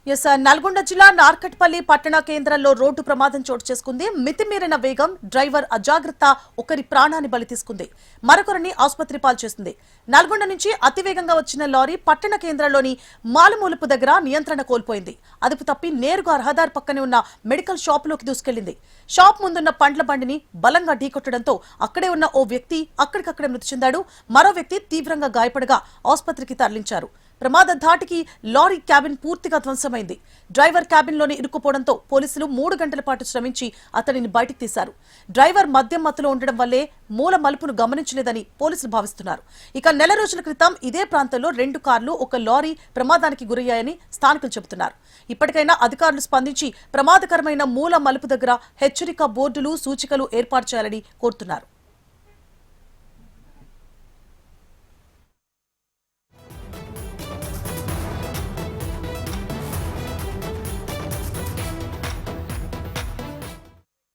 నల్గొండ జిల్లా నార్కట్పల్లి పట్టణ కేంద్రంలో రోడ్డు ప్రమాదం చోటు చేసుకుంది. మితిమీరిన వేగం, డ్రైవర్ అజాగ్రత్త ఒకరి ప్రాణాన్ని బలి తీసుకుంది, మరొకరిని ఆసుపత్రి పాలు చేసింది. నల్గొండ నుంచి అతివేగంగా వచ్చిన లారీ పట్టణ కేంద్రంలోని మాలుమూలుపు దగ్గర నియంత్రణ కోల్పోయింది. అదుపు తప్పి నేరుగా రహదారి పక్కనే ఉన్న మెడికల్ షాపులోకి దూసుకెళ్లింది. షాప్ ముందున్న పండ్ల బండిని బలంగా ఢీకొట్టడంతో అక్కడే ఉన్న ఓ వ్యక్తి అక్కడికక్కడే మృతి చెందాడు. మరో వ్యక్తి తీవ్రంగా గాయపడగా ఆసుపత్రికి తరలించారు. ప్రమాద ధాటికి లారీ క్యాబిన్ పూర్తిగా ధ్వంసమైంది. డ్రైవర్ క్యాబిన్లోని ఇరుక్కుపోవడంతో పోలీసులు 3 గంటల పాటు శ్రమించి అతనిని బయటికి తీశారు. డ్రైవర్ మద్యం మత్తులో ఉండడం వల్లే మూల మలుపును గమనించలేదని పోలీసులు భావిస్తున్నారు. ఇక నెల రోజుల క్రితం ఇదే ప్రాంతంలో 2 కార్లు, 1 లారీ ప్రమాదానికి గురయ్యాయని స్థానికులు చెబుతున్నారు. ఇప్పటికైనా అధికారులు స్పందించి ప్రమాదకరమైన మూల మలుపు దగ్గర హెచ్చరిక బోర్డులు, సూచికలు ఏర్పాటు చేయాలని కోరుతున్నారు.